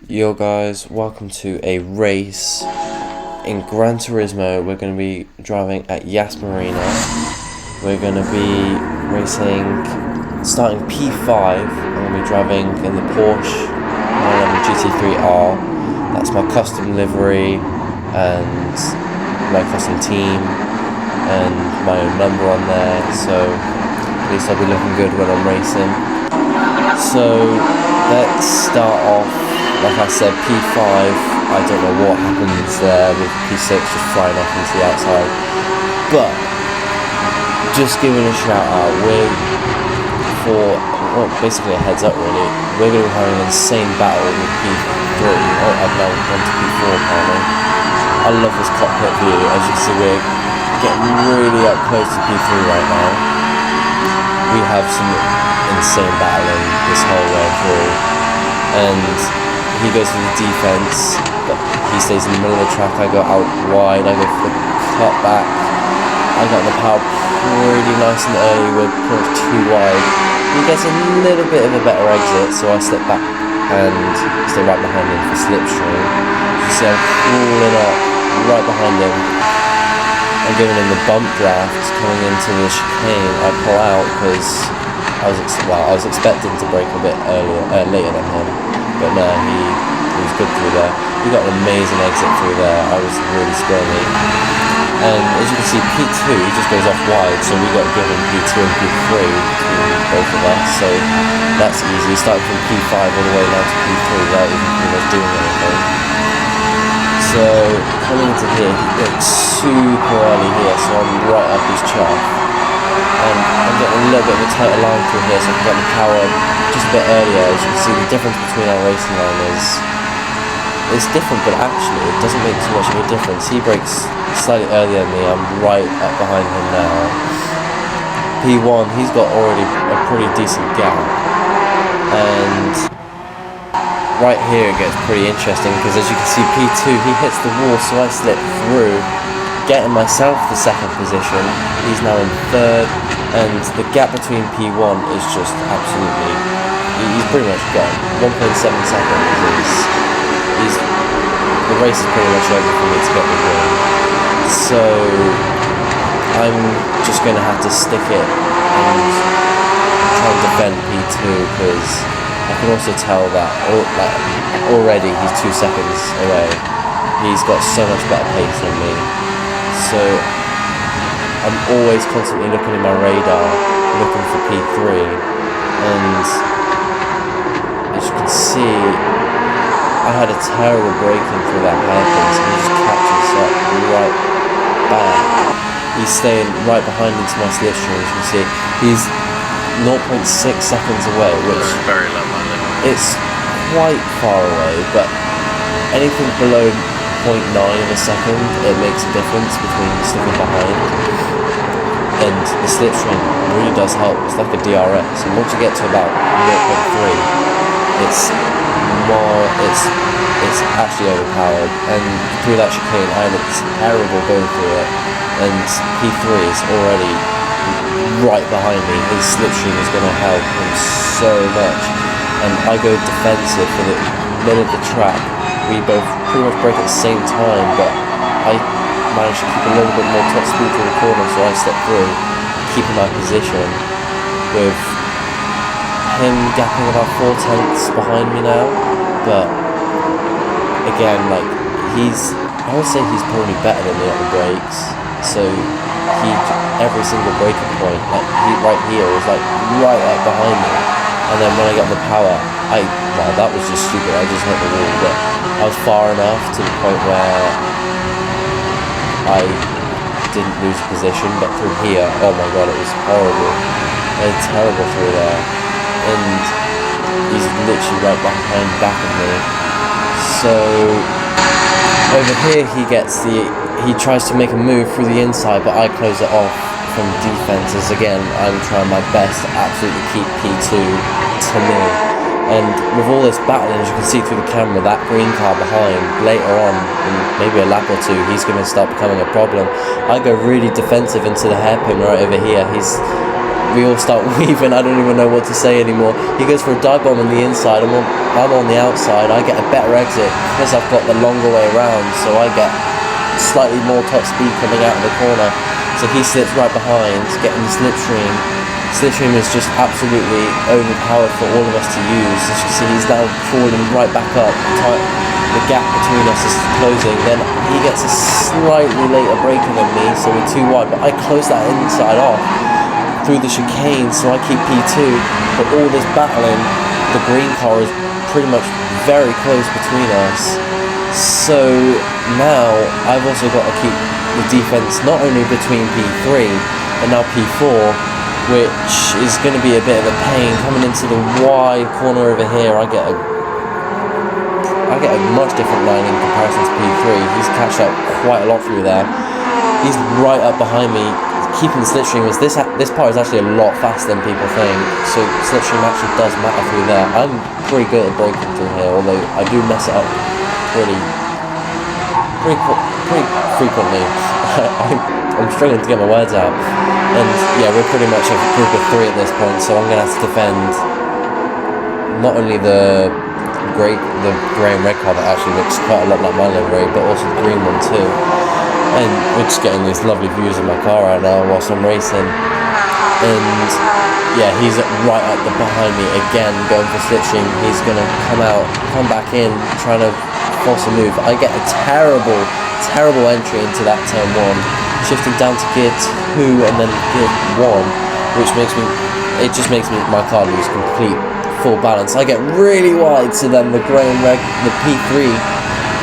Yo guys, welcome to a race in Gran Turismo. We're going to be driving at YasMarina. We're going to be racing, starting P5. I'm going to be driving in the Porsche GT3 R. That's my custom livery and my custom team and my own number on there, so at least I'll be looking good when I'm racing. So let's start off. Like I said, P5, I don't know what happens there with P6 just flying off into the outside. But, just giving a shout out, basically a heads up really, we're going to be having an insane battle with P3. I've now gone to P4 apparently. I love this cockpit view. As you can see, we're getting really up close to P3 right now. We have some insane battling this whole way through. And he goes for the defense, but he stays in the middle of the track. I go out wide, I go for the cut back. I got the power pretty nice and early, we're pretty much too wide. He gets a little bit of a better exit, so I slip back and stay right behind him for slipstream. You see I'm crawling up right behind him. I'm giving him the bump draft coming into the chicane. I pull out because I was expecting to brake a bit later than him. But no, he was good through there. He got an amazing exit through there. I was really squirmy. And as you can see, P2, he just goes off wide, so we got given P2 and P3 between both of us. So that's easy. Starting from P5 all the way down to P3 without even pretty much doing anything. So coming into here, he brakes super early here, so I'm right up his chuff. And I'm getting a little bit of a tighter line through here, so I can get the power just a bit earlier. As you can see, the difference between our racing line is different, but actually it doesn't make too much of a difference. He brakes slightly earlier than me. I'm right up behind him now. P1, he's got already a pretty decent gap, and right here it gets pretty interesting because as you can see, P2, he hits the wall, so I slip through, getting myself the second position. He's now in third, and the gap between P1 is just absolutely, he's pretty much gone. 1.7 seconds the race is pretty much over for me to get the win. So I'm just going to have to stick it and try and defend P2 because I can also tell that already he's 2 seconds away. He's got so much better pace than me. So I'm always constantly looking at my radar, looking for P3, and as you can see, I had a terrible braking through that hairpin, so he just catches up right back. He's staying right behind into my slipstream. As you can see, he's 0.6 seconds away, which very low mileage. It's quite far away, but anything below 0.9 of a second, it makes a difference between sticking behind. And the slipstream really does help. It's like a DRS, and once you get to about 0.3, it's actually overpowered. And through that chicane, I had a terrible go through it, and P3 is already right behind me. His slipstream is going to help him so much, and I go defensive for the middle of the track. We both pretty much brake at the same time, but I managed to keep a little bit more top speed through the corner, so I stepped through, keeping my position, with him gapping about 4 tenths behind me now. But again, I would say he's probably better than me at the brakes. So every single braking point, right here was right up behind me. And then when I got the power, that was just stupid. I just hit the wall, but I was far enough to the point where I didn't lose position. But through here, oh my god, it was horrible. I had terrible through there, and he's literally right behind back of me. So over here he tries to make a move through the inside, but I close it off from defenses. Again, I'm trying my best to absolutely keep P2 to me. And with all this battling, as you can see through the camera, that green car behind, later on, in maybe a lap or two, he's going to start becoming a problem. I go really defensive into the hairpin right over here. He's we all start weaving. I don't even know what to say anymore. He goes for a dive bomb on the inside. I'm on the outside. I get a better exit because I've got the longer way around, so I get slightly more top speed coming out of the corner. So he slips right behind, getting the slipstream. Slipstream is just absolutely overpowered for all of us to use. As you can see, he's now falling right back up. The gap between us is closing. Then he gets a slightly later braking than me, so we're too wide. But I close that inside off through the chicane, so I keep P2. But all this battling, the green car is pretty much very close between us. So now I've also got to keep the defense not only between P3 but now P4, which is going to be a bit of a pain. Coming into the wide corner over here, I get a much different line in comparison to P3. He's cashed out quite a lot through there. He's right up behind me, keeping the slipstream. This part is actually a lot faster than people think, so slipstream actually does matter through there. I'm pretty good at braking through here, although I do mess it up pretty frequently. I'm struggling to get my words out, and yeah, we're pretty much a group of 3 at this point, so I'm going to have to defend not only the grey and red car that actually looks quite a lot like my livery, but also the green one too. And we're just getting these lovely views of my car right now whilst I'm racing. And yeah, he's right up behind me again, going for slipstream. He's going to come back in, trying to force a move. I get a terrible entry into that turn 1, shifting down to gear 2 and then gear 1, which makes my car lose complete full balance. I get really wide, so then the grey and red, the P3,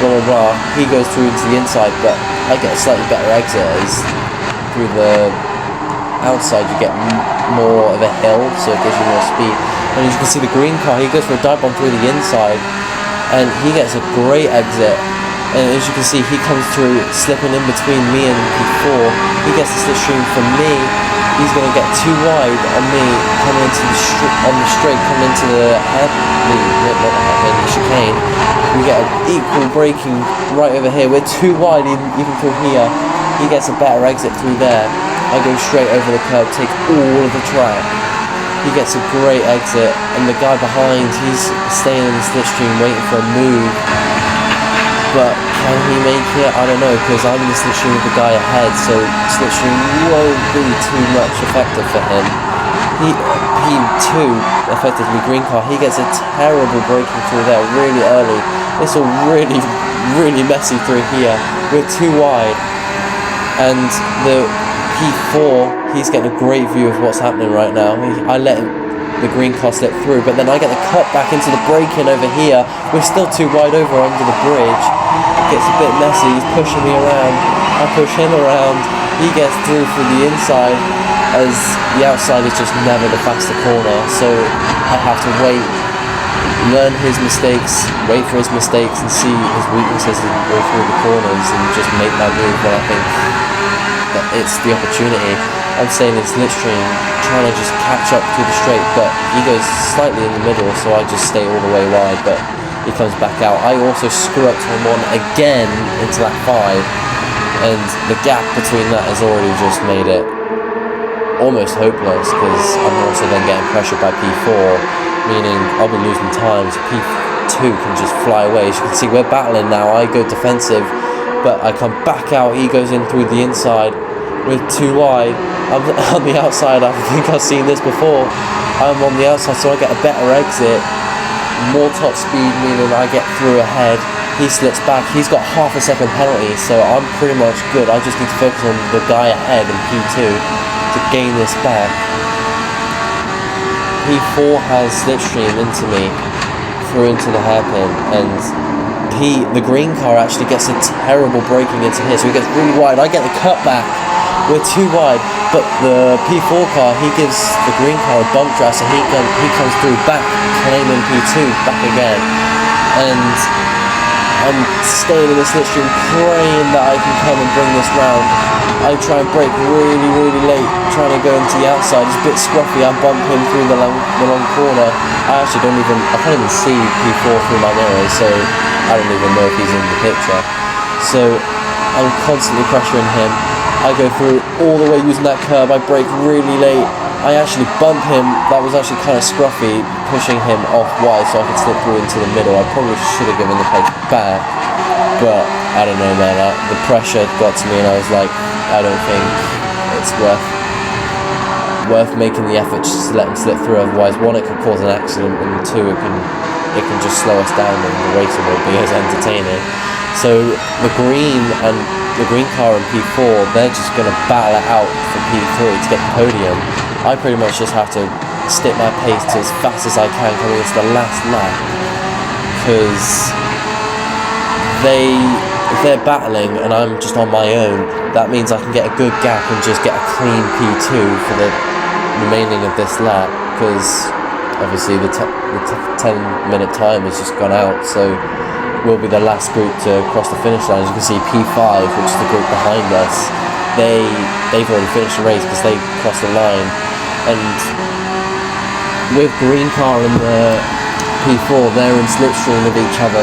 blah blah blah, he goes through to the inside, but I get a slightly better exit as through the outside you get more of a hill, so it gives you more speed. And as you can see, the green car, he goes for a dive bomb through the inside, and he gets a great exit. And as you can see, he comes through, slipping in between me and P4. He gets the slipstream from me. He's going to get too wide on me, coming into the straight, coming into the chicane. We get an equal braking right over here. We're too wide even through here. He gets a better exit through there. I go straight over the curb, take all of the track. He gets a great exit, and the guy behind, he's staying in the slipstream waiting for a move. But can he make it? I don't know, because I'm in the slipstream with the guy ahead, so slipstream won't be too much effective for him. P2, effectively green car, he gets a terrible braking through there really early. It's all really messy through here. We're too wide, and the P4, he's getting a great view of what's happening right now. I let the green car slip through, but then I get the cut back into the braking over here. We're still too wide over under the bridge. It gets a bit messy. He's pushing me around. I push him around. He gets through the inside, as the outside is just never the faster corner. So I have to wait, learn his mistakes, wait for his mistakes, and see his weaknesses all through the corners, and just make my move when I think that it's the opportunity. I'm staying in slipstream, trying to just catch up to the straight, but he goes slightly in the middle, so I just stay all the way wide, but he comes back out. I also screw up turn 1 again into that 5, and the gap between that has already just made it almost hopeless, because I'm also then getting pressured by P4, meaning I'll be losing time, so P2 can just fly away. As you can see, we're battling now. I go defensive, but I come back out, he goes in through the inside. We're too wide. I'm on the outside. I think I've seen this before. I'm on the outside, so I get a better exit, more top speed, meaning I get through ahead. He slips back. He's got half a second penalty, so I'm pretty much good. I just need to focus on the guy ahead in P2 to gain this back. P4 has slipstream into me, through into the hairpin, and the green car actually gets a terrible braking into here, so he gets really wide. I get the cut back. We're too wide, but the P4 car, he gives the green car a bump drive, so he comes through back, claiming P2 back again. And I'm staying in the slipstream, praying that I can come and bring this round. I try and brake really late, trying to go into the outside. It's a bit scruffy. I bump him through the long corner. I can't even see P4 through my mirrors, so I don't even know if he's in the picture. So I'm constantly pressuring him. I go through all the way using that curb. I brake really late. I actually bump him. That was actually kind of scruffy, pushing him off wide so I could slip through into the middle. I probably should have given the place back, but I don't know, man. The pressure got to me, and I was like, I don't think it's worth making the effort just to let him slip through. Otherwise, one, it could cause an accident, and two, it can just slow us down, and the racing won't be as entertaining. So the green car and P4, they're just going to battle it out for P3 to get the podium. I pretty much just have to stick my pace to as fast as I can coming into the last lap, because if they're battling and I'm just on my own, that means I can get a good gap and just get a clean P2 for the remaining of this lap, because obviously the 10-minute time has just gone out, so we'll be the last group to cross the finish line. As you can see, P5, which is the group behind us, they've already finished the race because they crossed the line. And with green car and the P4, they're in slipstream with each other.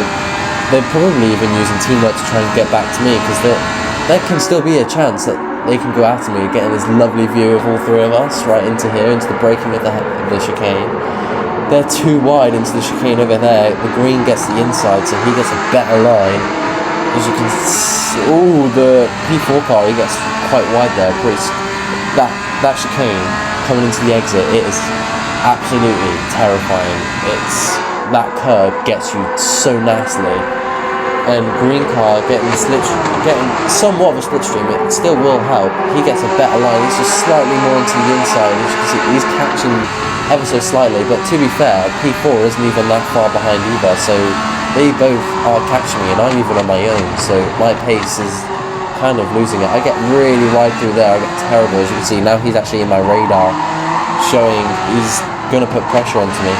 They're probably even using teamwork to try and get back to me, because there can still be a chance that they can go after me, getting this lovely view of all three of us right into here, into the braking of the chicane. They're too wide into the chicane over there. The green gets the inside, so he gets a better line. As you can see, the P4 car, he gets quite wide there. That chicane coming into the exit, it is absolutely terrifying. That curb gets you so nastily. And green car getting somewhat of a slipstream, it still will help. He gets a better line. He's just slightly more into the inside. As you can see, he's catching ever so slightly, but to be fair, P4 isn't even that far behind either, so they both are catching me, and I'm even on my own, so my pace is kind of losing it. I get really wide through there. I get terrible. As you can see, now he's actually in my radar, showing he's going to put pressure onto me.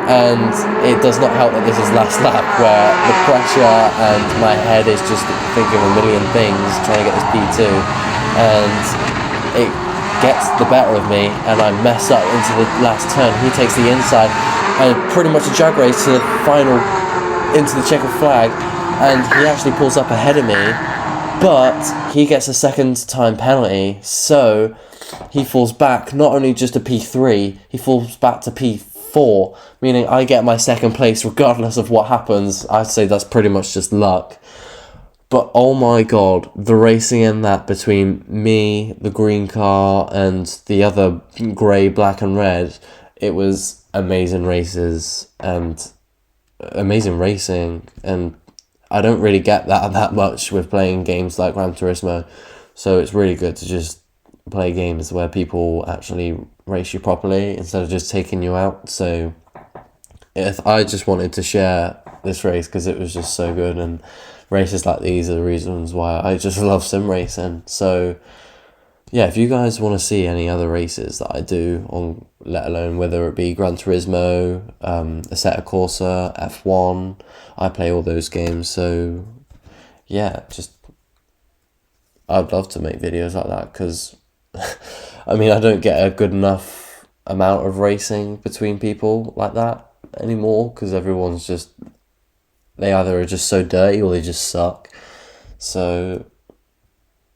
And it does not help that this is last lap, where the pressure and my head is just thinking of a million things, trying to get this P2, and it gets the better of me, and I mess up into the last turn. He takes the inside, and pretty much a drag race to the final, into the checkered flag, and he actually pulls up ahead of me, but he gets a second time penalty, so he falls back not only just to P3, he falls back to P4, meaning I get my second place regardless of what happens. I'd say that's pretty much just luck. But oh my god, the racing in that between me, the green car, and the other grey, black and red, it was amazing races and amazing racing, and I don't really get that much with playing games like Gran Turismo, so it's really good to just play games where people actually race you properly instead of just taking you out. So I just wanted to share this race because it was just so good, and races like these are the reasons why I just love sim racing. So yeah, if you guys want to see any other races that I do on, let alone whether it be Gran Turismo, Assetto Corsa, F1, I play all those games. So yeah, just I'd love to make videos like that, because I mean, I don't get a good enough amount of racing between people like that anymore, because everyone's just, they either are just so dirty or they just suck. So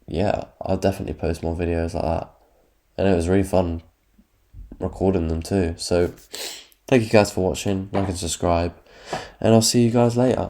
yeah, I'll definitely post more videos like that, and it was really fun recording them too. So thank you guys for watching, like and subscribe, and I'll see you guys later.